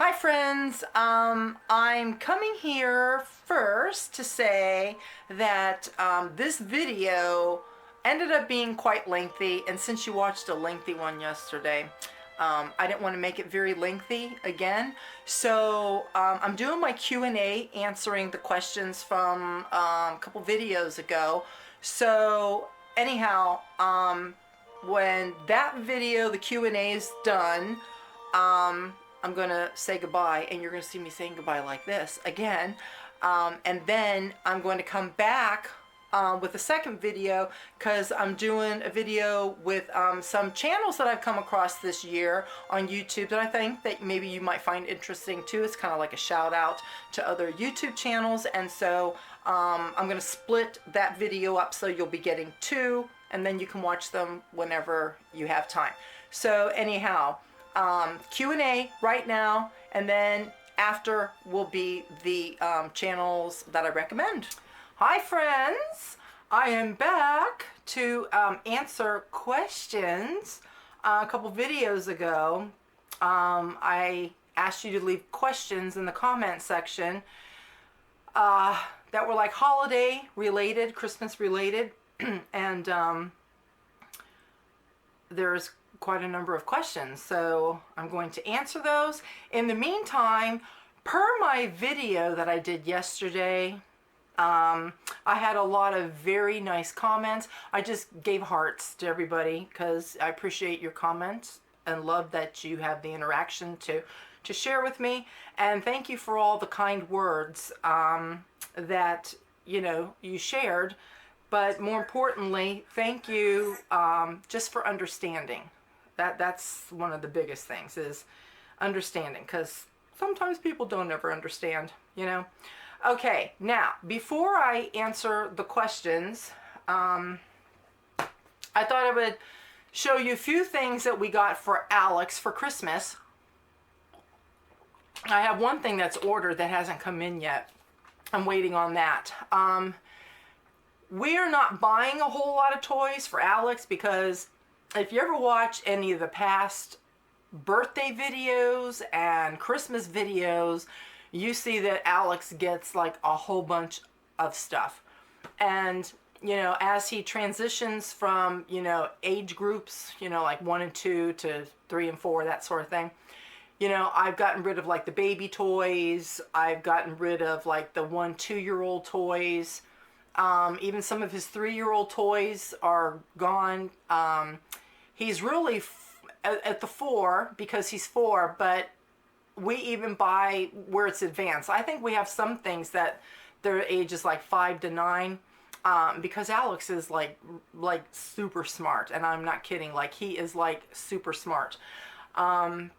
Hi friends, I'm coming here first to say that this video ended up being quite lengthy, and since you watched a lengthy one yesterday, I didn't want to make it very lengthy again. So I'm doing my Q&A, answering the questions from a couple videos ago. So anyhow, when that video, the Q&A, is done, I'm gonna say goodbye, and you're gonna see me saying goodbye like this again, and then I'm going to come back with a second video, because I'm doing a video with some channels that I've come across this year on YouTube that I think that maybe you might find interesting too. It's kind of like a shout out to other YouTube channels, and so I'm gonna split that video up so you'll be getting two, and then you can watch them whenever you have time. So anyhow, Q&A right now, and then after will be the channels that I recommend. Hi friends, I am back to answer questions. A couple videos ago, I asked you to leave questions in the comment section that were like holiday related, Christmas related, and there's quite a number of questions, so I'm going to answer those. In the meantime, per my video that I did yesterday, I had a lot of very nice comments. I just gave hearts to everybody because I appreciate your comments and love that you have the interaction to share with me, and thank you for all the kind words that you shared. But more importantly, thank you just for understanding. That's one of the biggest things, is understanding, because sometimes people don't ever understand, Okay, now, before I answer the questions, I thought I would show you a few things that we got for Alex for Christmas. I have one thing that's ordered that hasn't come in yet. I'm waiting on that. We're not buying a whole lot of toys for Alex, because if you ever watch any of the past birthday videos and Christmas videos, you see that Alex gets like a whole bunch of stuff. And, as he transitions from, age groups, like 1 and 2 to 3 and 4, that sort of thing, I've gotten rid of like the baby toys. I've gotten rid of like the 1-2-year-old toys. Even some of his 3-year-old toys are gone. He's really at the 4 because he's 4, but we even buy where it's advanced. I think we have some things that their age is like 5 to 9, because Alex is like super smart, and I'm not kidding. Like, he is like super smart, and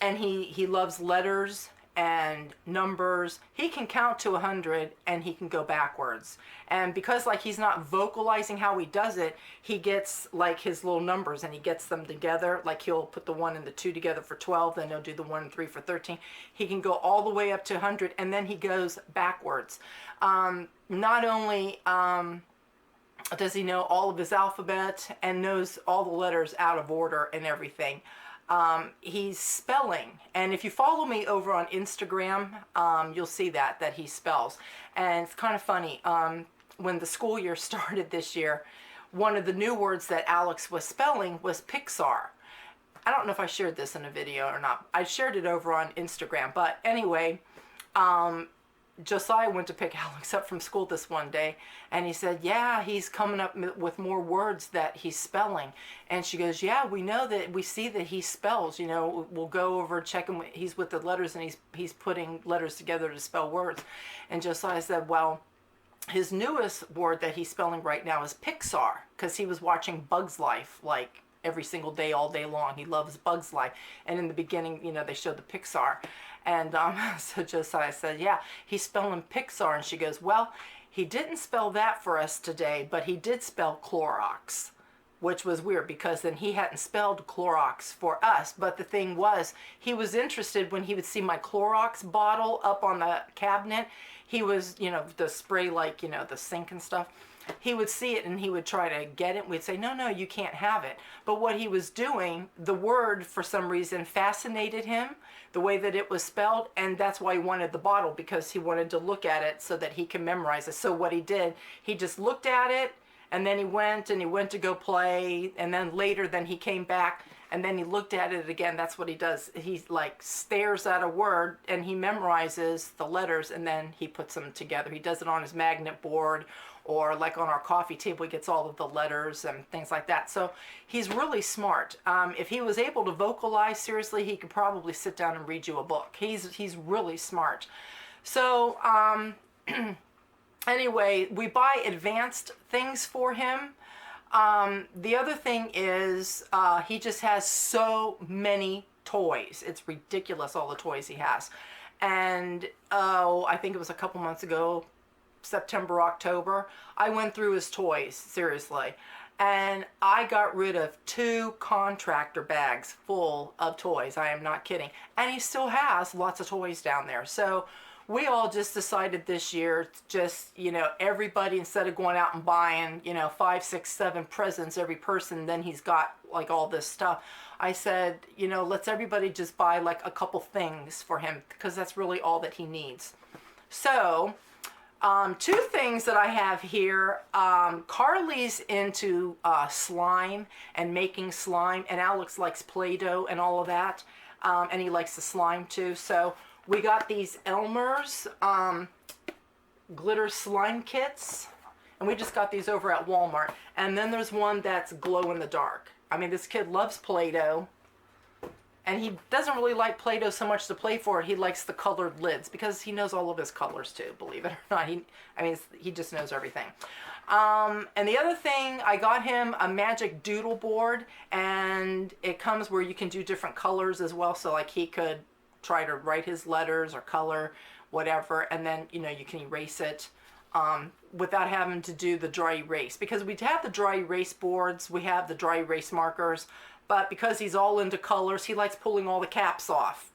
he loves letters and numbers. He can count to 100 and he can go backwards, and because like he's not vocalizing how he does it, he gets like his little numbers and he gets them together. Like, he'll put the 1 and the 2 together for 12, then he'll do the 1 and 3 for 13. He can go all the way up to 100, and then he goes backwards. Not only does he know all of his alphabet and knows all the letters out of order and everything, he's spelling. And if you follow me over on Instagram, you'll see that he spells. And it's kind of funny, when the school year started this year, one of the new words that Alex was spelling was Pixar. I don't know if I shared this in a video or not. I shared it over on Instagram, but anyway, Josiah went to pick Alex up from school this one day, and he said, yeah, he's coming up with more words that he's spelling. And she goes, yeah, we know that, we see that he spells, we'll go over, check him, he's with the letters, and he's putting letters together to spell words. And Josiah said, well, his newest word that he's spelling right now is Pixar, because he was watching Bug's Life like every single day, all day long. He loves Bug's Life. And in the beginning, they showed the Pixar. And so Josiah said, yeah, he's spelling Pixar. And she goes, well, he didn't spell that for us today, but he did spell Clorox, which was weird, because then he hadn't spelled Clorox for us. But the thing was, he was interested when he would see my Clorox bottle up on the cabinet. He was, the spray, like, the sink and stuff. he would see it and he would try to get it. We'd say, no, no, you can't have it. But what he was doing, the word for some reason fascinated him, the way that it was spelled, and that's why he wanted the bottle, because he wanted to look at it so that he can memorize it. So what he did, he just looked at it, and then he went to go play, and then later then he came back and then he looked at it again. That's what he does. He like stares at a word and he memorizes the letters and then he puts them together. He does it on his magnet board, or like on our coffee table, he gets all of the letters and things like that. So he's really smart. If he was able to vocalize, seriously, he could probably sit down and read you a book. He's really smart. So anyway, we buy advanced things for him. The other thing is he just has so many toys. It's ridiculous, all the toys he has. And I think it was a couple months ago, September, October, I went through his toys, seriously. And I got rid of 2 contractor bags full of toys. I am not kidding. And he still has lots of toys down there. So we all just decided this year, just, you know, everybody, instead of going out and buying, you know, 5, 6, 7 presents every person, then he's got like all this stuff. I said, you know, let's everybody just buy like a couple things for him, because that's really all that he needs. So 2 things that I have here. Carly's into slime and making slime, and Alex likes Play-Doh and all of that, and he likes the slime too. So we got these Elmer's glitter slime kits, and we just got these over at Walmart. And then there's one that's glow in the dark. I mean, this kid loves Play-Doh, and he doesn't really like Play-Doh so much to play for. He likes the colored lids because he knows all of his colors too, believe it or not. He just knows everything. And the other thing, I got him a magic doodle board, and it comes where you can do different colors as well. So like he could try to write his letters or color whatever, and then, you know, you can erase it without having to do the dry erase, because we have the dry erase boards, we have the dry erase markers, but because he's all into colors, he likes pulling all the caps off,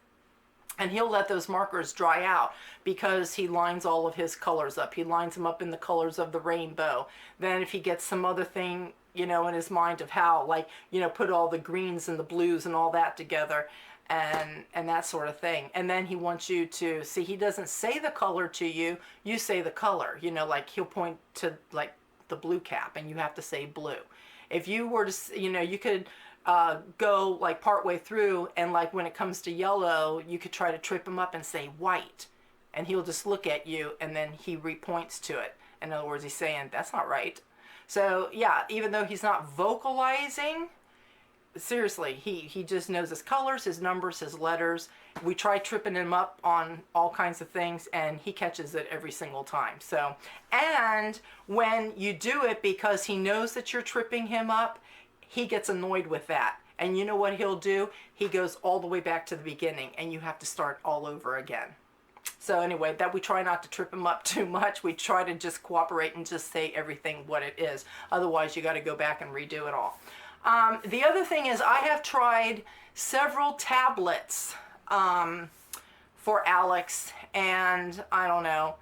and he'll let those markers dry out because he lines all of his colors up. He lines them up in the colors of the rainbow. Then if he gets some other thing, you know, in his mind of how, like, you know, put all the greens and the blues and all that together, and that sort of thing. And then he wants you to see, he doesn't say the color to you, you say the color, you know, like he'll point to like the blue cap and you have to say blue. If you were to, you know, you could go like partway through, and like when it comes to yellow, you could try to trip him up and say white, and he'll just look at you and then he repoints to it. In other words, he's saying that's not right. So yeah, even though he's not vocalizing, seriously, he just knows his colors, his numbers, his letters. We try tripping him up on all kinds of things, and he catches it every single time. So, and when you do it because he knows that you're tripping him up, he gets annoyed with that. And you know what he'll do? He goes all the way back to the beginning, and you have to start all over again. So anyway, that we try not to trip him up too much. We try to just cooperate and just say everything what it is. Otherwise, you got to go back and redo it all. The other thing is, I have tried several tablets for Alex, and I don't know,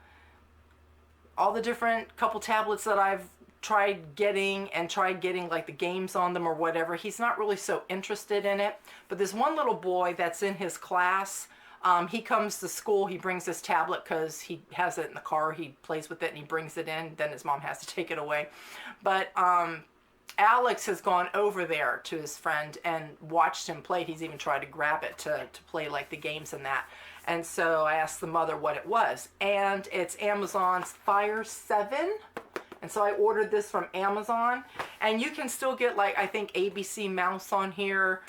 all the different couple tablets that I've tried getting like the games on them or whatever. He's not really so interested in it. But there's one little boy that's in his class. He comes to school, he brings his tablet because he has it in the car, he plays with it and he brings it in, then his mom has to take it away. But Alex has gone over there to his friend and watched him play. He's even tried to grab it to play like the games and that. And so I asked the mother what it was, and it's Amazon's Fire 7. And so I ordered this from Amazon, and you can still get, like, I think ABC Mouse on here.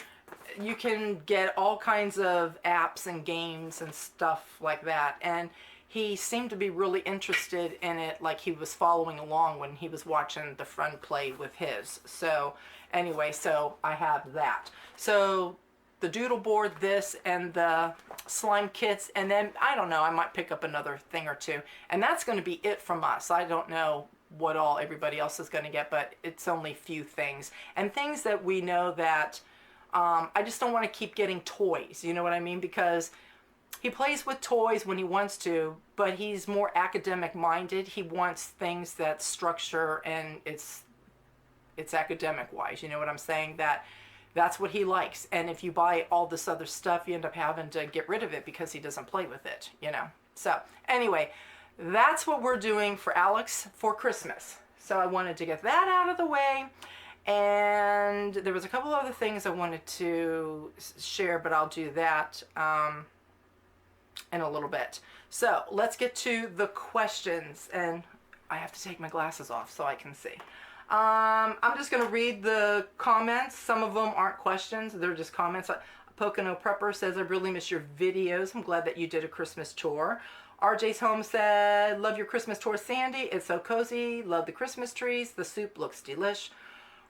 You can get all kinds of apps and games and stuff like that. And he seemed to be really interested in it, like he was following along when he was watching the friend play with his. So anyway, so I have that. So the doodle board, this, and the slime kits, and then, I don't know, I might pick up another thing or two. And that's going to be it from us. I don't know what all everybody else is going to get, but it's only few things. And things that we know that I just don't want to keep getting toys, you know what I mean? Because he plays with toys when he wants to, but he's more academic minded. He wants things that structure and it's academic wise. You know what I'm saying? That's what he likes. And if you buy all this other stuff, you end up having to get rid of it because he doesn't play with it, you know. So anyway, that's what we're doing for Alex for Christmas. So I wanted to get that out of the way. And there was a couple other things I wanted to share, but I'll do that in a little bit. So let's get to the questions. And I have to take my glasses off so I can see. I'm just going to read the comments. Some of them aren't questions. They're just comments. Pocono Prepper says, I really miss your videos. I'm glad that you did a Christmas tour. RJ's Home said, love your Christmas tour, Sandy. It's so cozy. Love the Christmas trees. The soup looks delish.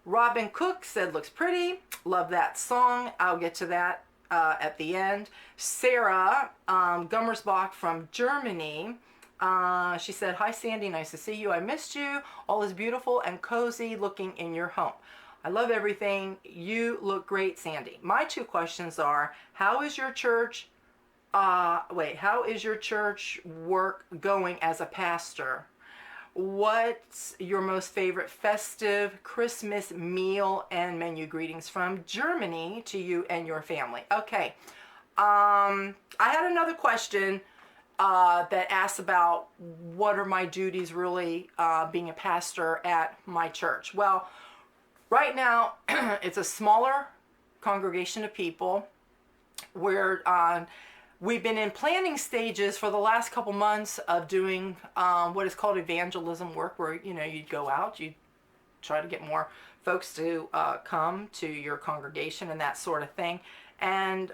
Robin Cook said, looks pretty. Love that song. I'll get to that at the end. Sarah Gummersbach from Germany. She said, hi Sandy, nice to see you. I missed you. All is beautiful and cozy looking in your home. I love everything. You look great, Sandy. My two questions are, how is your church work going as a pastor? What's your most favorite festive Christmas meal and menu? Greetings from Germany to you and your family. Okay. I had another question that asks about what are my duties really being a pastor at my church. Well, right now it's a smaller congregation of people. We've been in planning stages for the last couple months of doing what is called evangelism work, where you'd go out, you try to get more folks to come to your congregation and that sort of thing. And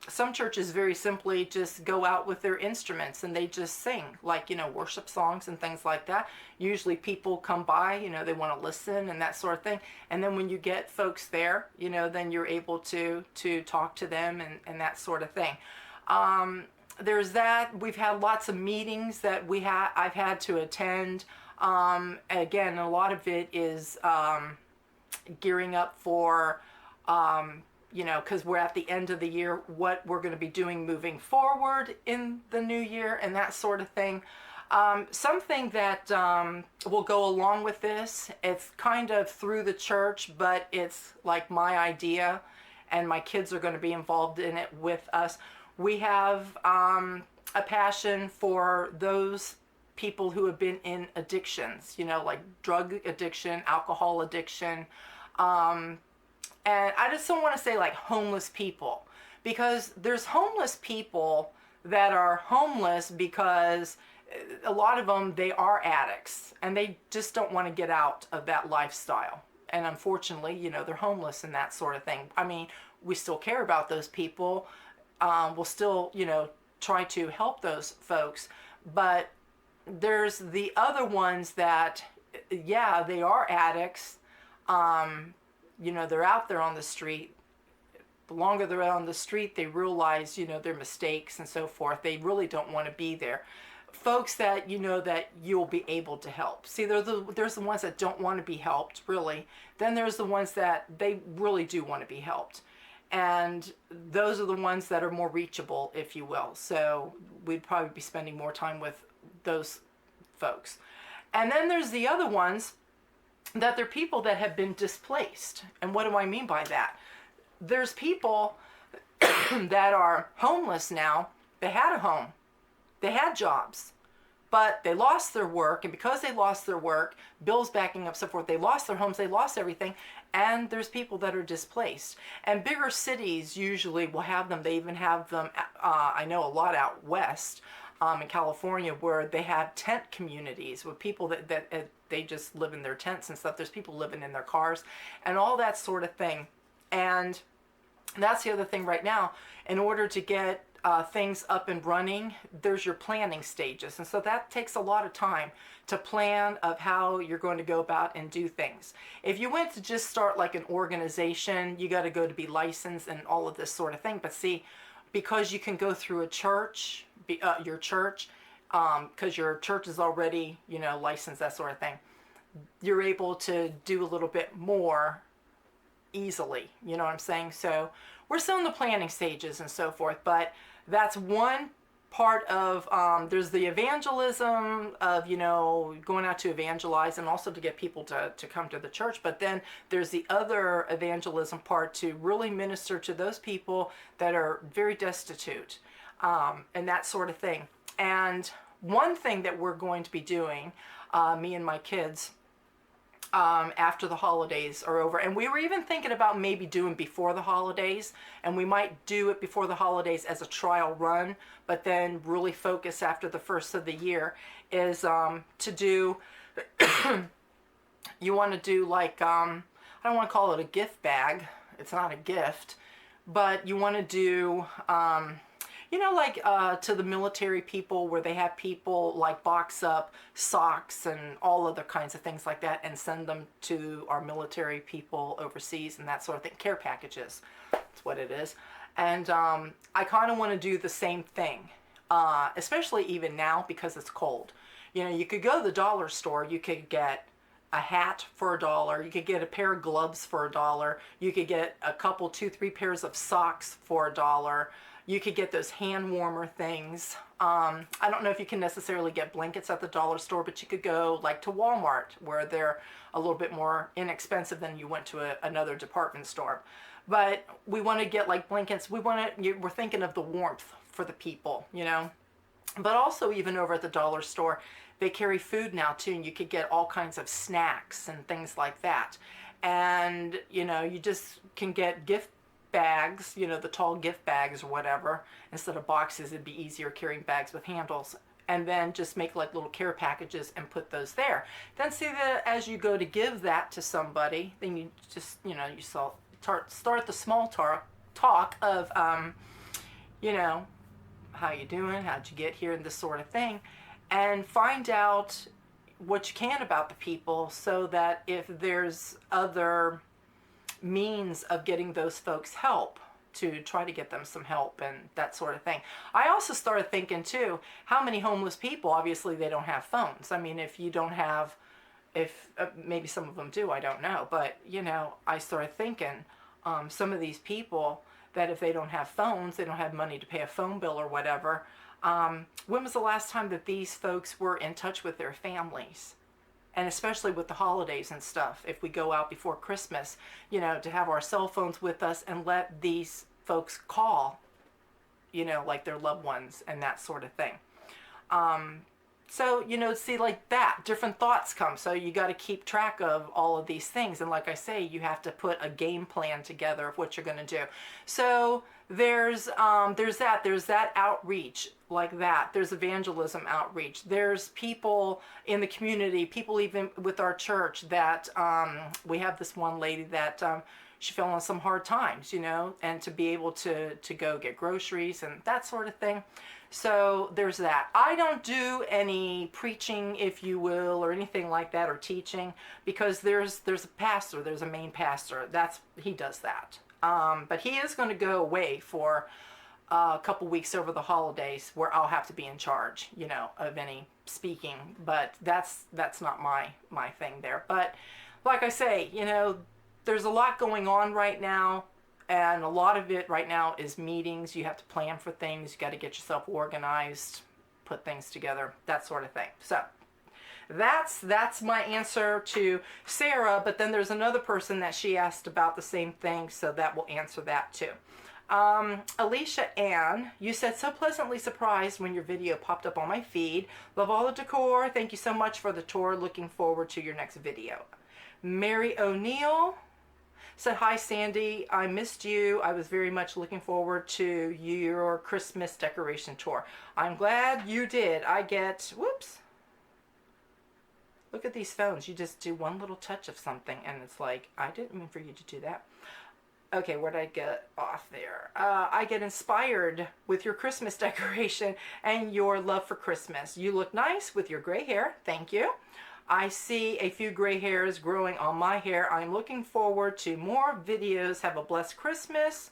some churches very simply just go out with their instruments and they just sing, like, worship songs and things like that. Usually people come by, they want to listen and that sort of thing. And then when you get folks there, then you're able to talk to them and that sort of thing. There's that. We've had lots of meetings that I've had to attend. Again, a lot of it is gearing up for because we're at the end of the year, what we're going to be doing moving forward in the new year and that sort of thing. Something that will go along with this, it's kind of through the church, but it's like my idea, and my kids are going to be involved in it with us. We have a passion for those people who have been in addictions, like drug addiction, alcohol addiction, and I just don't want to say like homeless people, because there's homeless people that are homeless because a lot of them, they are addicts and they just don't want to get out of that lifestyle. And unfortunately, they're homeless and that sort of thing. I mean, we still care about those people. We'll still, try to help those folks. But there's the other ones that, yeah, they are addicts. They're out there on the street. The longer they're on the street, they realize, their mistakes and so forth. They really don't want to be there. Folks that that you'll be able to help. See, there's the ones that don't want to be helped, really. Then there's the ones that they really do want to be helped. And those are the ones that are more reachable, if you will. So we'd probably be spending more time with those folks. And then there's the other ones that they're people that have been displaced. And what do I mean by that? There's people that are homeless now. They had a home. They had jobs. But they lost their work. And because they lost their work, bills backing up, so forth, they lost their homes. They lost everything. And there's people that are displaced. And bigger cities usually will have them. They even have them, I know a lot out west in California, where they have tent communities with people that they just live in their tents and stuff. There's people living in their cars and all that sort of thing. And that's the other thing right now. In order to get things up and running, there's your planning stages. And so that takes a lot of time to plan of how you're going to go about and do things. If you went to just start like an organization, you got to go to be licensed and all of this sort of thing. But see, because you can go through a church, your church, because your church is already, licensed, that sort of thing, you're able to do a little bit more easily. You know what I'm saying? So we're still in the planning stages and so forth, but that's one part of, there's the evangelism of, going out to evangelize and also to get people to come to the church. But then there's the other evangelism part to really minister to those people that are very destitute, and that sort of thing. And one thing that we're going to be doing, me and my kids, after the holidays are over, and we were even thinking about maybe doing before the holidays, and we might do it before the holidays as a trial run, but then really focus after the first of the year, is to do, you want to do like, I don't want to call it a gift bag, it's not a gift, but you want to do, like to the military people, where they have people like box up socks and all other kinds of things like that and send them to our military people overseas and that sort of thing. Care packages, that's what it is. And I kind of want to do the same thing, especially even now because it's cold. You could go to the dollar store, you could get a hat for $1, you could get a pair of gloves for $1, you could get a couple, 2-3 pairs of socks for $1. You could get those hand warmer things. I don't know if you can necessarily get blankets at the dollar store, but you could go like to Walmart, where they're a little bit more inexpensive than you went to another department store. But we want to get like blankets. We're thinking of the warmth for the people, But also even over at the dollar store, they carry food now too, and you could get all kinds of snacks and things like that. And, you just can get gift bags, the tall gift bags or whatever. Instead of boxes, it'd be easier carrying bags with handles. And then just make like little care packages and put those there. Then see that as you go to give that to somebody, then you just, you start the small talk of, how you doing, how'd you get here, and this sort of thing. And find out what you can about the people, so that if there's other means of getting those folks help, to try to get them some help and that sort of thing. I also started thinking too, how many homeless people, obviously they don't have phones. I mean, if you don't have, maybe some of them do, I don't know. But, I started thinking, some of these people that if they don't have phones, they don't have money to pay a phone bill or whatever. When was the last time that these folks were in touch with their families? And especially with the holidays and stuff, if we go out before Christmas, to have our cell phones with us and let these folks call, like their loved ones and that sort of thing. So, see, like that, different thoughts come. So you got to keep track of all of these things. And like I say, you have to put a game plan together of what you're going to do. So there's that outreach like that. There's evangelism outreach. There's people in the community, people even with our church that, we have this one lady that, she fell on some hard times, and to be able to go get groceries and that sort of thing. So there's that. I don't do any preaching, if you will, or anything like that, or teaching, because there's a pastor, there's a main pastor. He does that. But he is going to go away for a couple weeks over the holidays, where I'll have to be in charge, of any speaking. But that's not my thing there. But like I say, there's a lot going on right now. And a lot of it right now is meetings. You have to plan for things. You got to get yourself organized, put things together, that sort of thing. So that's my answer to Sarah. But then there's another person that she asked about the same thing, so that will answer that too. Alicia Ann, you said, so pleasantly surprised when your video popped up on my feed. Love all the decor. Thank you so much for the tour. Looking forward to your next video. Mary O'Neill said, hi Sandy, I missed you. I was very much looking forward to your Christmas decoration tour. I'm glad you did. Whoops. Look at these phones. You just do one little touch of something and it's like, I didn't mean for you to do that. Okay, where did I get off there? I get inspired with your Christmas decoration and your love for Christmas. You look nice with your gray hair. Thank you. I see a few gray hairs growing on my hair. I'm looking forward to more videos. Have a blessed Christmas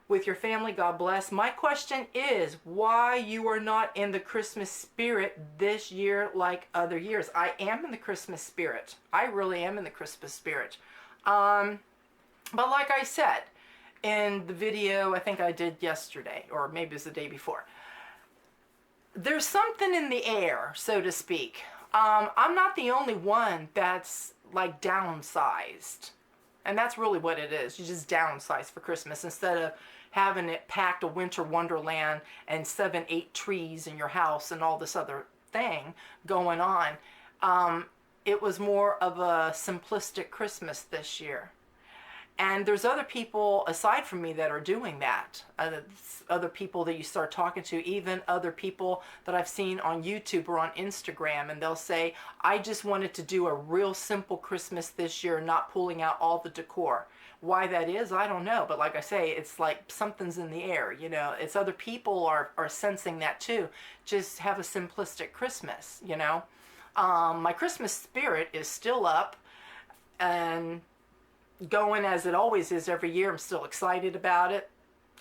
with your family. God bless. My question is why you are not in the Christmas spirit this year like other years. I am in the Christmas spirit. I really am in the Christmas spirit. But like I said, in the video I think I did yesterday, or maybe it was the day before. There's something in the air, so to speak. I'm not the only one that's like downsized. And that's really what it is. You just downsize for Christmas instead of having it packed a winter wonderland and 7, 8 trees in your house and all this other thing going on. It was more of a simplistic Christmas this year. And there's other people aside from me that are doing that. Other people that you start talking to, even other people that I've seen on YouTube or on Instagram, and they'll say, I just wanted to do a real simple Christmas this year, not pulling out all the decor. Why that is, I don't know. But like I say, it's like something's in the air, you know. It's other people are sensing that too. Just have a simplistic Christmas, you know. My Christmas spirit is still up and going as it always is every year. I'm still excited about it.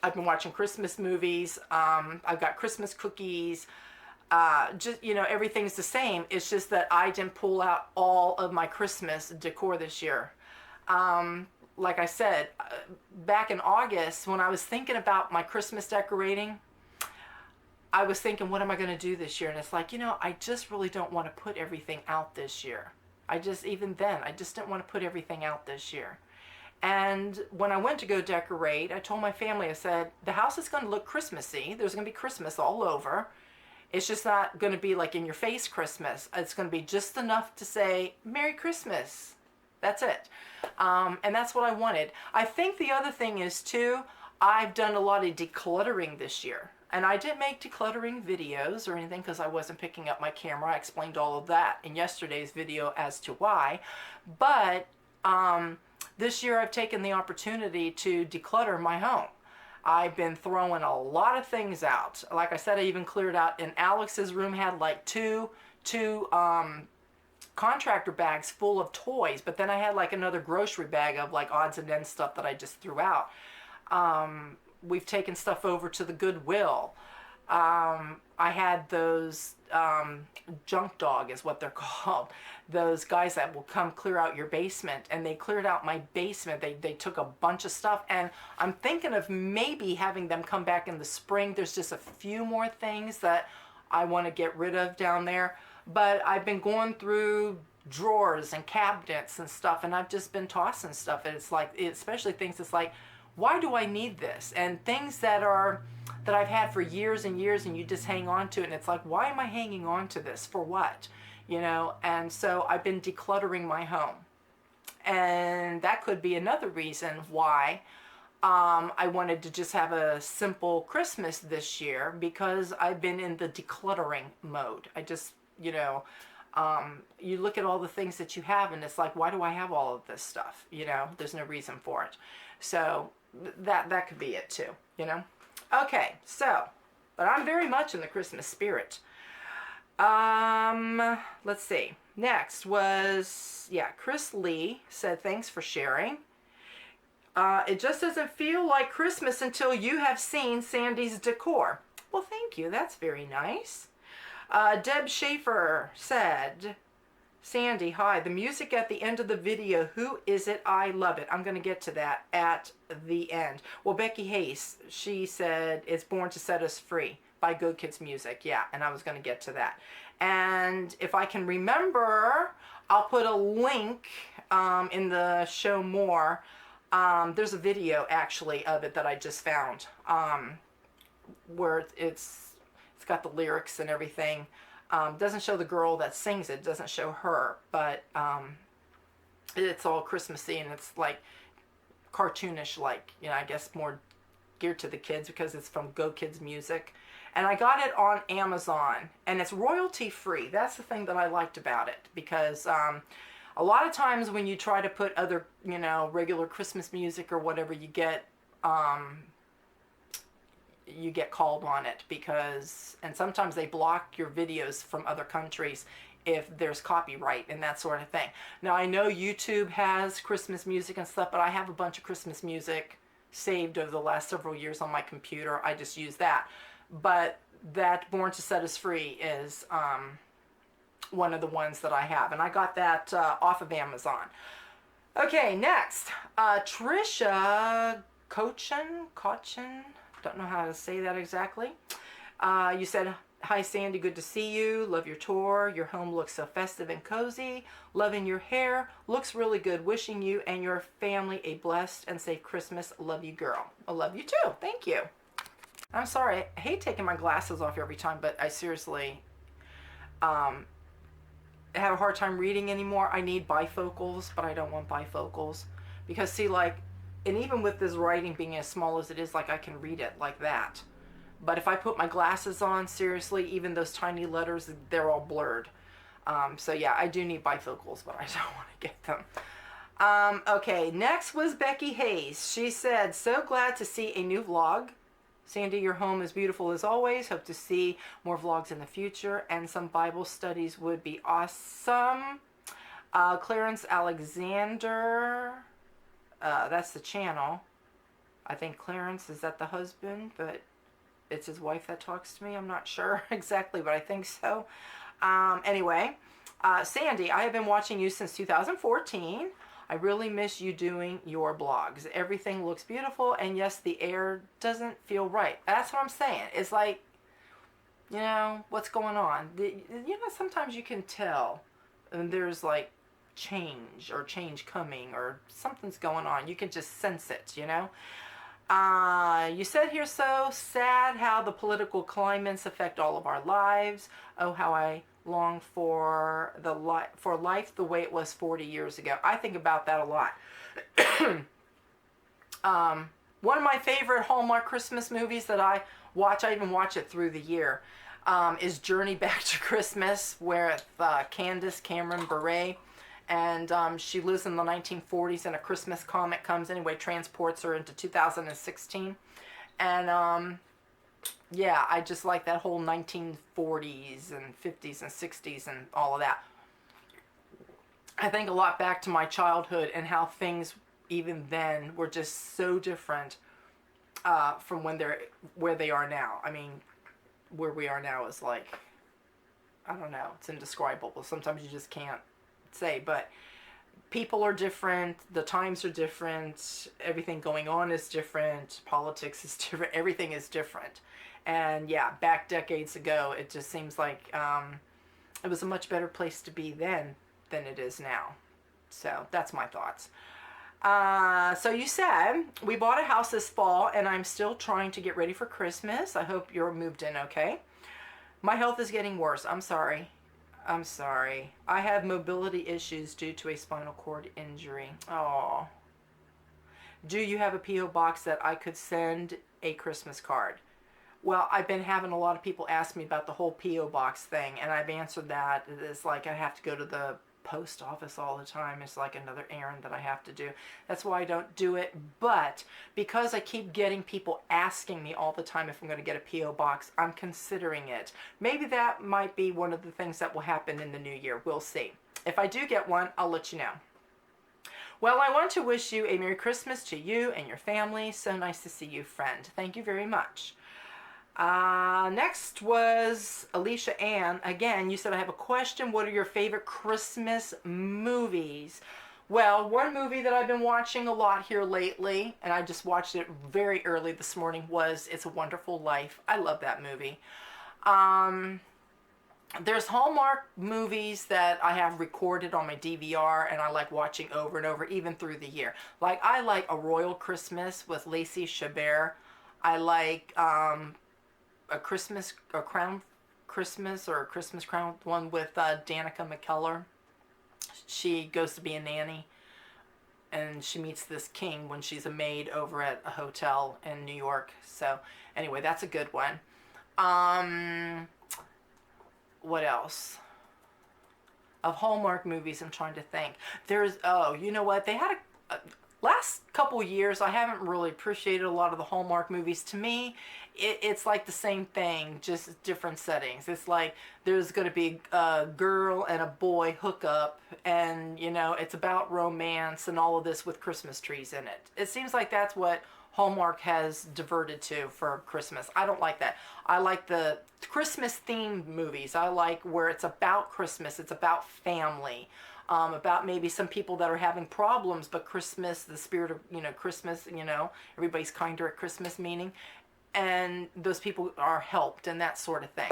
I've been watching Christmas movies. I've got Christmas cookies. Just, you know, everything's the same. It's just that I didn't pull out all of my Christmas decor this year. Like I said, back in August, when I was thinking about my Christmas decorating, I was thinking, what am I going to do this year? And it's like, you know, I just really don't want to put everything out this year. Even then, I just didn't want to put everything out this year. And when I went to go decorate, I told my family, I said, the house is going to look Christmassy. There's going to be Christmas all over. It's just not going to be like in your face Christmas. It's going to be just enough to say, Merry Christmas. That's it. And that's what I wanted. I think the other thing is too, I've done a lot of decluttering this year. And I didn't make decluttering videos or anything because I wasn't picking up my camera. I explained all of that in yesterday's video as to why. But this year I've taken the opportunity to declutter my home. I've been throwing a lot of things out. Like I said, I even cleared out, in Alex's room had like two contractor bags full of toys, but then I had like another grocery bag of like odds and ends stuff that I just threw out. We've taken stuff over to the Goodwill. I had those junk dog is what they're called. Those guys that will come clear out your basement, and they cleared out my basement. They took a bunch of stuff, and I'm thinking of maybe having them come back in the spring. There's just a few more things that I want to get rid of down there. But I've been going through drawers and cabinets and stuff, and I've just been tossing stuff. And it's like, especially things that's like, why do I need this? And things that I've had for years and years, and you just hang on to it, and it's like, why am I hanging on to this? For what? You know? And so I've been decluttering my home. And that could be another reason why I wanted to just have a simple Christmas this year, because I've been in the decluttering mode. I just, you know, you look at all the things that you have, and it's like, why do I have all of this stuff? You know, there's no reason for it. So that could be it too, you know. Okay, so, but I'm very much in the Christmas spirit. Let's see. Next was, Chris Lee said, thanks for sharing. It just doesn't feel like Christmas until you have seen Sandy's decor. Well, thank you. That's very nice. Deb Schaefer said, Sandy, hi. The music at the end of the video, who is it? I love it. I'm going to get to that at the end. Well, Becky Hayes, she said, it's Born to Set Us Free by Go Kids Music. Yeah, and I was going to get to that. And if I can remember, I'll put a link in the show more. There's a video, actually, of it that I just found where it's got the lyrics and everything. Doesn't show the girl that sings it, doesn't show her, but it's all Christmassy, and it's like cartoonish, like, you know, I guess more geared to the kids because it's from Go Kids Music. And I got it on Amazon, and it's royalty free. That's the thing that I liked about it, because a lot of times when you try to put other, you know, regular Christmas music or whatever, you get called on it, because, and sometimes they block your videos from other countries if there's copyright and that sort of thing. Now, I know YouTube has Christmas music and stuff, but I have a bunch of Christmas music saved over the last several years on my computer. I just use that. But that Born to Set Us Free is one of the ones that I have, and I got that off of Amazon. Okay, next, Trisha Cochin, don't know how to say that exactly. You said, hi Sandy, good to see you. Love your tour. Your home looks so festive and cozy. Loving your hair. Looks really good. Wishing you and your family a blessed and safe Christmas. Love you, girl. I love you too. Thank you. I'm sorry. I hate taking my glasses off every time, but I seriously have a hard time reading anymore. I need bifocals, but I don't want bifocals. Because see, like, and even with this writing being as small as it is, like, I can read it like that. But if I put my glasses on, seriously, even those tiny letters, they're all blurred. So yeah, I do need bifocals, but I don't want to get them. Okay, next was Becky Hayes. She said, so glad to see a new vlog. Sandy, your home is beautiful as always. Hope to see more vlogs in the future, and some Bible studies would be awesome. Clarence Alexander, that's the channel. I think Clarence, is that the husband? But it's his wife that talks to me. I'm not sure exactly, but I think so. Anyway, Sandy, I have been watching you since 2014. I really miss you doing your blogs. Everything looks beautiful, and yes, the air doesn't feel right. That's what I'm saying. It's like, you know, what's going on? Sometimes you can tell, and there's like change coming, or something's going on. You can just sense it, you know? You said here, so sad how the political climates affect all of our lives. Oh, how I long for life the way it was 40 years ago. I think about that a lot. One of my favorite Hallmark Christmas movies that I watch, I even watch it through the year, is Journey Back to Christmas, with Candace Cameron Bure. And she lives in the 1940s, and a Christmas comet comes anyway, transports her into 2016. And yeah, I just like that whole 1940s and 50s and 60s and all of that. I think a lot back to my childhood and how things even then were just so different from where they are now. I mean, where we are now is like, I don't know, it's indescribable. Sometimes you just can't say, but people are different, the times are different, everything going on is different, politics is different, everything is different. And yeah, back decades ago, it just seems like it was a much better place to be then than it is now. So that's my thoughts. So you said, we bought a house this fall and I'm still trying to get ready for Christmas. I hope you're moved in okay. My health is getting worse. I'm sorry. I have mobility issues due to a spinal cord injury. Oh. Do you have a P.O. box that I could send a Christmas card? Well, I've been having a lot of people ask me about the whole P.O. box thing, and I've answered that. It's like I have to go to the post office all the time. It's like another errand that I have to do. That's why I don't do it. But because I keep getting people asking me all the time if I'm going to get a P.O. box, I'm considering it. Maybe that might be one of the things that will happen in the new year. We'll see. If I do get one, I'll let you know. Well, I want to wish you a Merry Christmas to you and your family. So nice to see you, friend. Thank you very much. Next was Alicia Ann. Again, you said, I have a question. What are your favorite Christmas movies? Well, one movie that I've been watching a lot here lately, and I just watched it very early this morning, was It's a Wonderful Life. I love that movie. There's Hallmark movies that I have recorded on my DVR and I like watching over and over, even through the year. Like, I like A Royal Christmas with Lacey Chabert. I like a Christmas Crown, one with Danica McKellar. She goes to be a nanny and she meets this king when she's a maid over at a hotel in New York. So anyway, that's a good one. What else? Of Hallmark movies, I'm trying to think. There's, oh, you know what? They had last couple years, I haven't really appreciated a lot of the Hallmark movies. To me, it's like the same thing, just different settings. It's like there's going to be a girl and a boy hook up, and, you know, it's about romance and all of this with Christmas trees in it. It seems like that's what Hallmark has diverted to for Christmas. I don't like that. I like the Christmas themed movies. I like where it's about Christmas, it's about family. about maybe some people that are having problems, but Christmas, the spirit of, Christmas, everybody's kinder at Christmas, meaning, and those people are helped and that sort of thing.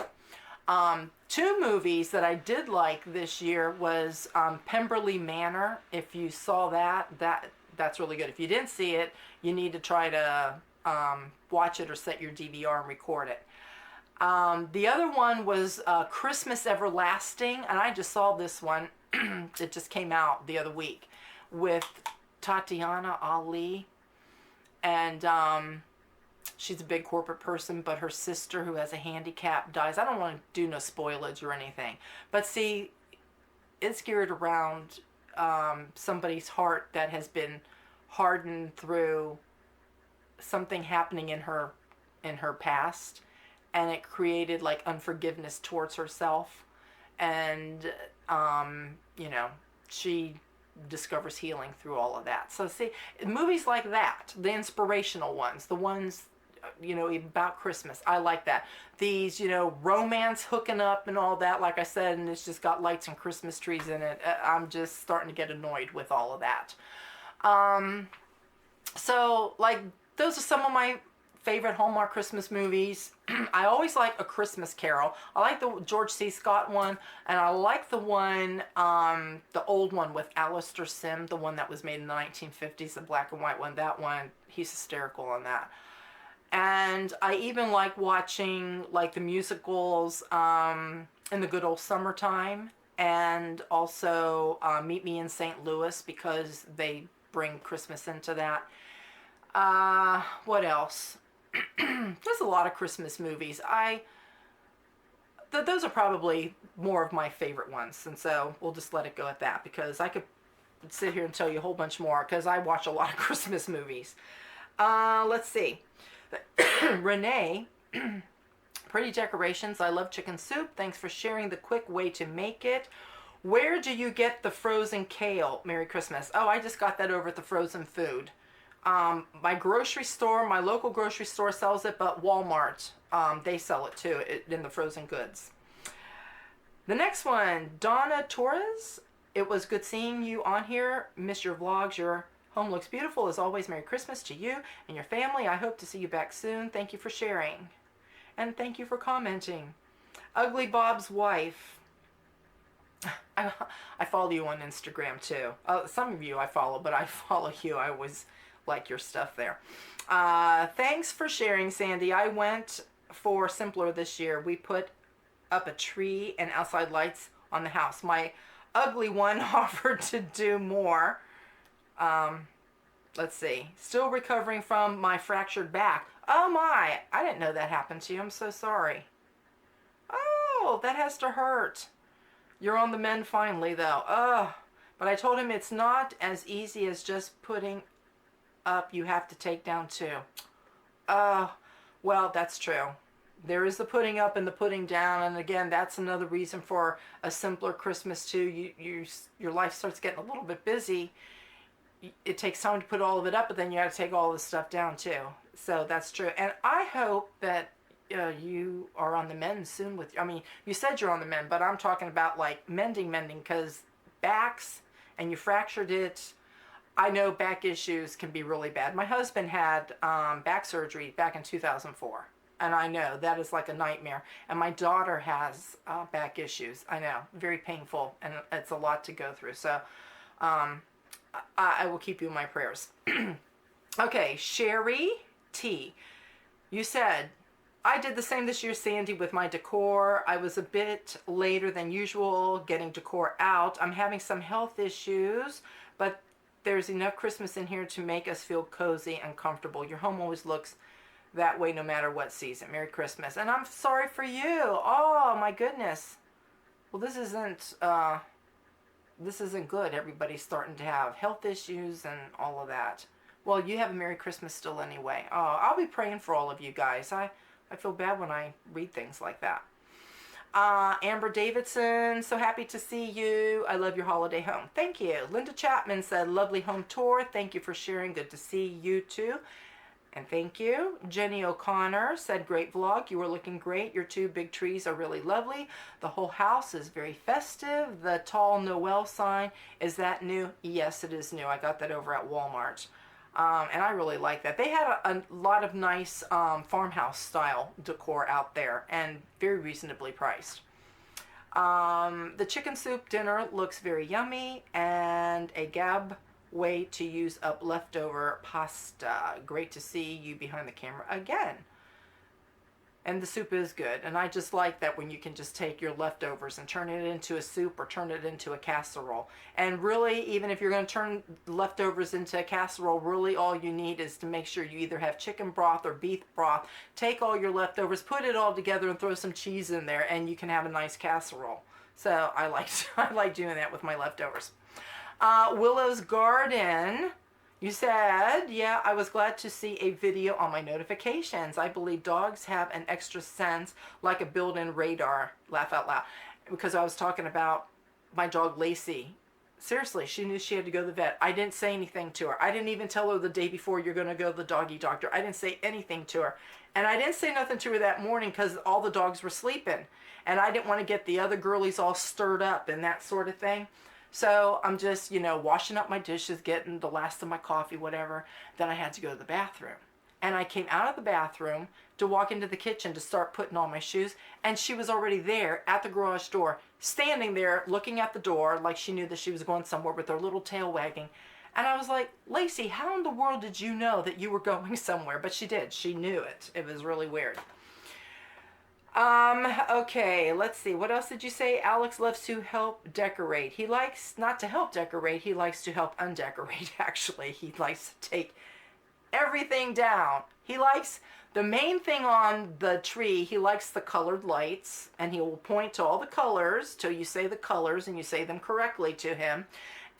Two movies that I did like this year was Pemberley Manor. If you saw that's really good. If you didn't see it, you need to try to watch it or set your DVR and record it. The other one was Christmas Everlasting, and I just saw this one. It just came out the other week with Tatiana Ali, and she's a big corporate person, but her sister, who has a handicap, dies. I don't want to do no spoilage or anything, but see, it's geared around somebody's heart that has been hardened through something happening in her past, and it created like unforgiveness towards herself, and she discovers healing through all of that. So see, movies like that, the inspirational ones, the ones about Christmas, I like that. These romance hooking up and all that, like I said, and it's just got lights and Christmas trees in it, I'm just starting to get annoyed with all of that. So like those are some of my favorite Hallmark Christmas movies. I always like A Christmas Carol. I like the George C. Scott one, and I like the one, the old one with Alistair Sim, the one that was made in the 1950s, the black and white one. That one, he's hysterical on that. And I even like watching like the musicals in the good old summertime, and also Meet Me in St. Louis, because they bring Christmas into that. What else? There's a lot of Christmas movies. Those are probably more of my favorite ones, and so we'll just let it go at that, because I could sit here and tell you a whole bunch more, because I watch a lot of Christmas movies. Let's see. Renee, pretty decorations. I love chicken soup. Thanks for sharing the quick way to make it. Where do you get the frozen kale? Merry Christmas. Oh, I just got that over at the frozen food. My grocery store, my local grocery store sells it, but Walmart, they sell it too, in the frozen goods. The next one, Donna Torres. It was good seeing you on here. Miss your vlogs. Your home looks beautiful. As always, Merry Christmas to you and your family. I hope to see you back soon. Thank you for sharing. And thank you for commenting. Ugly Bob's wife. I follow you on Instagram too. Some of you I follow, but I follow you. I always like your stuff there. Thanks for sharing, Sandy. I went for simpler this year. We put up a tree and outside lights on the house. My ugly one offered to do more. Let's see. Still recovering from my fractured back. Oh my, I didn't know that happened to you. I'm so sorry. Oh, that has to hurt. You're on the mend finally though. But I told him it's not as easy as just putting up. You have to take down too. Well, that's true. There is the putting up and the putting down, and again, that's another reason for a simpler Christmas too. Your life starts getting a little bit busy. It takes time to put all of it up, but then you got to take all this stuff down too. So that's true. And I hope that you are on the mend soon with, I mean, you said you're on the mend, but I'm talking about like mending, because backs, and you fractured it. I know back issues can be really bad. My husband had back surgery back in 2004. And I know that is like a nightmare. And my daughter has back issues. I know, very painful, and it's a lot to go through. So I will keep you in my prayers. Okay, Sherry T. You said, I did the same this year, Sandy, with my decor. I was a bit later than usual getting decor out. I'm having some health issues, but there's enough Christmas in here to make us feel cozy and comfortable. Your home always looks that way no matter what season. Merry Christmas. And I'm sorry for you. Oh my goodness. Well, this isn't good. Everybody's starting to have health issues and all of that. Well, you have a Merry Christmas still anyway. Oh, I'll be praying for all of you guys. I feel bad when I read things like that. Amber Davidson, so happy to see you. I love your holiday home. Thank you. Linda Chapman said, lovely home tour. Thank you for sharing. Good to see you too. And thank you. Jenny O'Connor said, great vlog. You were looking great. Your two big trees are really lovely. The whole house is very festive. The tall Noel sign, is that new? Yes, it is new. I got that over at Walmart. And I really like that. They had a lot of nice farmhouse style decor out there and very reasonably priced. The chicken soup dinner looks very yummy, and a Gab way to use up leftover pasta. Great to see you behind the camera again. And the soup is good, and I just like that when you can just take your leftovers and turn it into a soup or turn it into a casserole. And really, even if you're going to turn leftovers into a casserole, really all you need is to make sure you either have chicken broth or beef broth. Take all your leftovers, put it all together, and throw some cheese in there, and you can have a nice casserole. So I like doing that with my leftovers. Willow's Garden, you said, yeah, I was glad to see a video on my notifications. I believe dogs have an extra sense, like a built-in radar. Laugh out loud. Because I was talking about my dog Lacey. Seriously, she knew she had to go to the vet. I didn't say anything to her. I didn't even tell her the day before, you're going to go to the doggy doctor. I didn't say anything to her. And I didn't say nothing to her that morning because all the dogs were sleeping. And I didn't want to get the other girlies all stirred up and that sort of thing. So I'm just, washing up my dishes, getting the last of my coffee, whatever. Then I had to go to the bathroom. And I came out of the bathroom to walk into the kitchen to start putting on my shoes. And she was already there at the garage door, standing there looking at the door like she knew that she was going somewhere with her little tail wagging. And I was like, Lacey, how in the world did you know that you were going somewhere? But she did. She knew it. It was really weird. Okay, let's see. What else did you say? Alex loves to help decorate. He likes not to help decorate. He likes to help undecorate, actually. He likes to take everything down. He likes the main thing on the tree. He likes the colored lights, and he will point to all the colors till you say the colors and you say them correctly to him.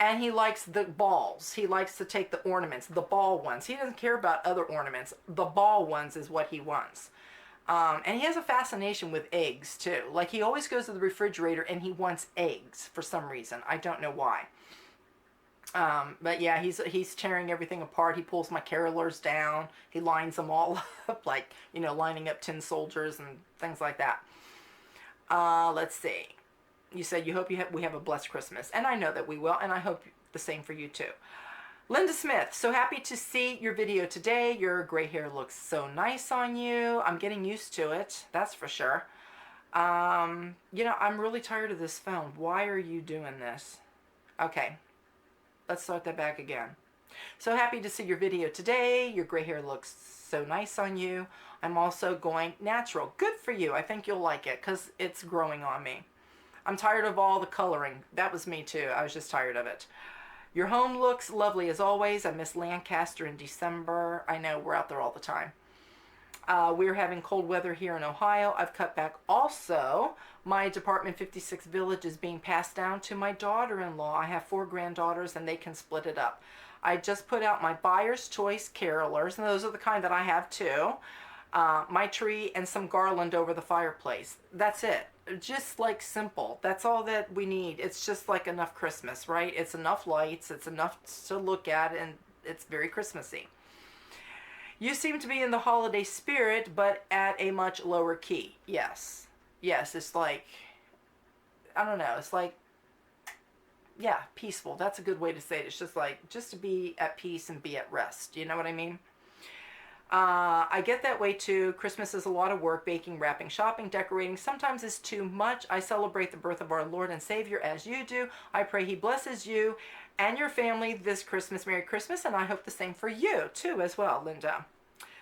And he likes the balls. He likes to take the ornaments, the ball ones. He doesn't care about other ornaments. The ball ones is what he wants. And he has a fascination with eggs too. Like, he always goes to the refrigerator and he wants eggs for some reason. I don't know why. But yeah, he's tearing everything apart. He pulls my carolers down. He lines them all up, like, lining up tin soldiers and things like that. Let's see. You said you hope we have a blessed Christmas. And I know that we will, and I hope the same for you too. Linda Smith, so happy to see your video today. Your gray hair looks so nice on you. I'm getting used to it, that's for sure. I'm really tired of this phone. Why are you doing this? Okay, let's start that back again. So happy to see your video today. Your gray hair looks so nice on you. I'm also going natural. Good for you. I think you'll like it because it's growing on me. I'm tired of all the coloring. That was me too. I was just tired of it. Your home looks lovely as always. I miss Lancaster in December. I know, we're out there all the time. We're having cold weather here in Ohio. I've cut back also. My Department 56 village is being passed down to my daughter-in-law. I have 4 granddaughters and they can split it up. I just put out my Buyer's Choice carolers, and those are the kind that I have too. My tree and some garland over the fireplace. That's it. Just like simple. That's all that we need. It's just like enough Christmas, right? It's enough lights. It's enough to look at, and it's very Christmassy. You seem to be in the holiday spirit, but at a much lower key. Yes. Yes, it's like, I don't know. It's like, yeah, peaceful. That's a good way to say it. It's just like, just to be at peace and be at rest. You know what I mean? I get that way too. Christmas is a lot of work, baking, wrapping, shopping, decorating. Sometimes it's too much. I celebrate the birth of our Lord and Savior as you do. I pray he blesses you and your family this Christmas. Merry Christmas, and I hope the same for you too as well, Linda.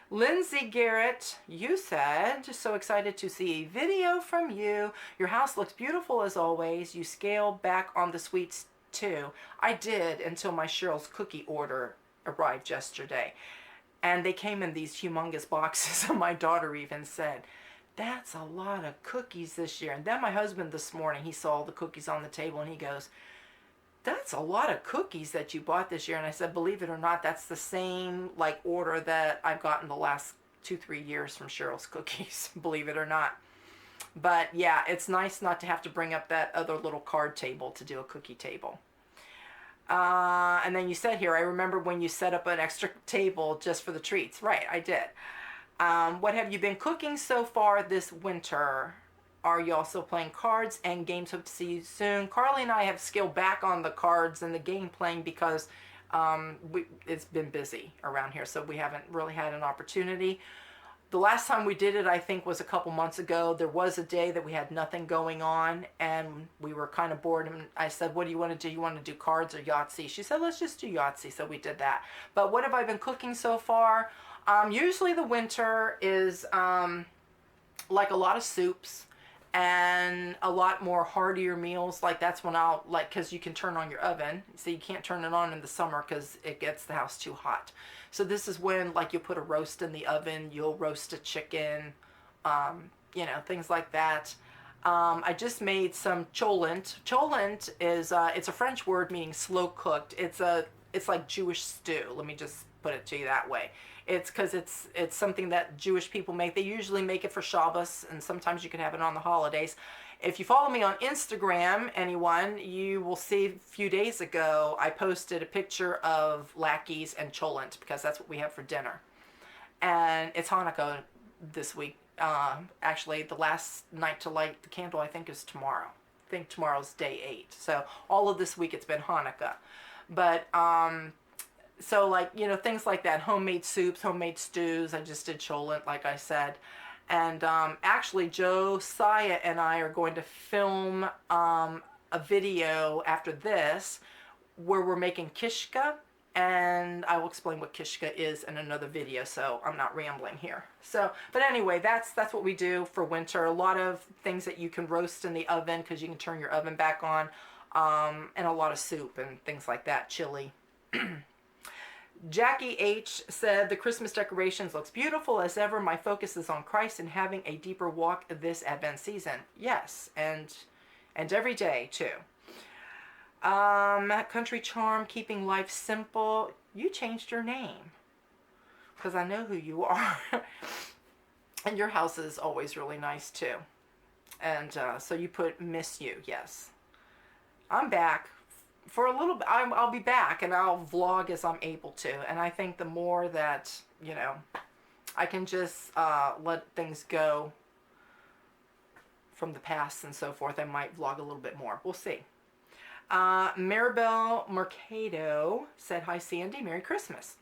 Lindsay Garrett, you said, so excited to see a video from you. Your house looks beautiful as always. You scaled back on the sweets too. I did until my Cheryl's cookie order arrived yesterday. And they came in these humongous boxes, and my daughter even said, that's a lot of cookies this year. And then my husband this morning, he saw the cookies on the table, and he goes, that's a lot of cookies that you bought this year. And I said, believe it or not, that's the same order that I've gotten the last 2-3 years from Cheryl's Cookies, believe it or not. But yeah, it's nice not to have to bring up that other little card table to do a cookie table. And then you said here, I remember when you set up an extra table just for the treats. Right, I did. What have you been cooking so far this winter? Are you also playing cards and games? Hope to see you soon. Carly and I have scaled back on the cards and the game playing because it's been busy around here, so we haven't really had an opportunity. The last time we did it, I think, was a couple months ago. There was a day that we had nothing going on, and we were kind of bored, and I said, what do you want to do? You want to do cards or Yahtzee? She said, let's just do Yahtzee, so we did that. But what have I been cooking so far? Usually the winter is like a lot of soups and a lot more heartier meals. Like that's when I'll because you can turn on your oven, so you can't turn it on in the summer because it gets the house too hot. So this is when you put a roast in the oven, you'll roast a chicken, things like that. I just made some cholent. Cholent is it's a French word meaning slow cooked. It's like Jewish stew. Let me just put it to you that way. It's because it's something that Jewish people make. They usually make it for Shabbos, and sometimes you can have it on the holidays. If you follow me on Instagram, anyone, you will see a few days ago I posted a picture of latkes and cholent because that's what we have for dinner. And it's Hanukkah this week. Actually, the last night to light the candle, I think, is tomorrow. I think tomorrow's day 8. So all of this week it's been Hanukkah. But so things like that, homemade soups, homemade stews. I just did cholent, like I said. And actually Josiah and I are going to film a video after this where we're making kishka, and I will explain what kishka is in another video, so I'm not rambling here. So, but anyway, that's what we do for winter. A lot of things that you can roast in the oven because you can turn your oven back on, and a lot of soup and things like that, chili. Jackie H. said, the Christmas decorations looks beautiful as ever. My focus is on Christ and having a deeper walk this Advent season. Yes, and every day too. Country Charm, keeping life simple. You changed your name because I know who you are. And your house is always really nice too. And so you put miss you. Yes, I'm back. For a little bit, I'll be back and I'll vlog as I'm able to. And I think the more that, I can just let things go from the past and so forth, I might vlog a little bit more. We'll see. Maribel Mercado said, hi, Sandy. Merry Christmas.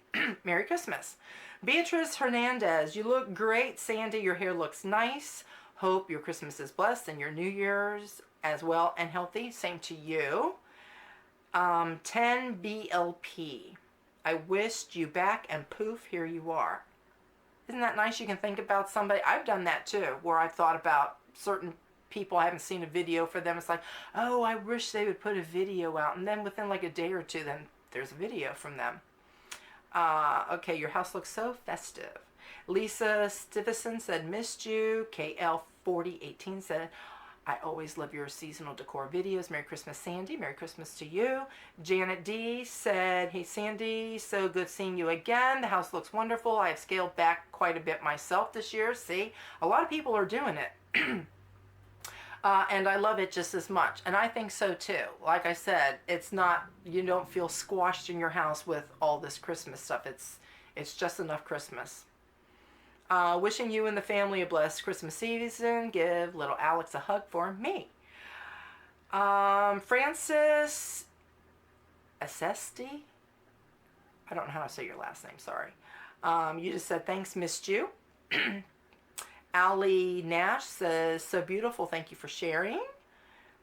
Merry Christmas. Beatrice Hernandez, you look great, Sandy. Your hair looks nice. Hope your Christmas is blessed and your New Year's as well and healthy. Same to you. 10 BLP. I wished you back and poof, here you are. Isn't that nice? You can think about somebody. I've done that too, where I've thought about certain people. I haven't seen a video for them. It's like, oh, I wish they would put a video out. And then within like a day or two, then there's a video from them. Okay, your house looks so festive. Lisa Stivison said, missed you. KL4018 said, I always love your seasonal decor videos. Merry Christmas, Sandy. Merry Christmas to you. Janet D said, hey, Sandy, so good seeing you again. The house looks wonderful. I have scaled back quite a bit myself this year. See, a lot of people are doing it. And I love it just as much. And I think so too. Like I said, it's not, you don't feel squashed in your house with all this Christmas stuff. It's just enough Christmas. Wishing you and the family a blessed Christmas season. Give little Alex a hug for me. Francis Assesti. I don't know how to say your last name, sorry. You just said, thanks, missed you. Allie Nash says, so beautiful, thank you for sharing.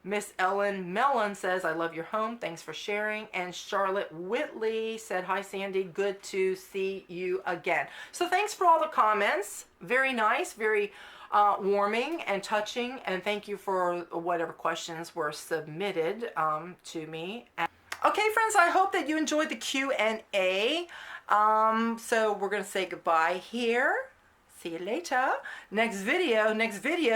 Miss Ellen Mellon says, I love your home, thanks for sharing. And Charlotte Whitley said, hi, Sandy, good to see you again. So thanks for all the comments. Very nice, very warming and touching. And thank you for whatever questions were submitted to me. Okay, friends, I hope that you enjoyed the Q&A. So we're going to say goodbye here. See you later. Next video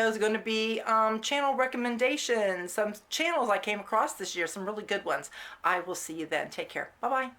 is going to be channel recommendations. Some channels I came across this year, some really good ones. I will see you then. Take care. Bye-bye.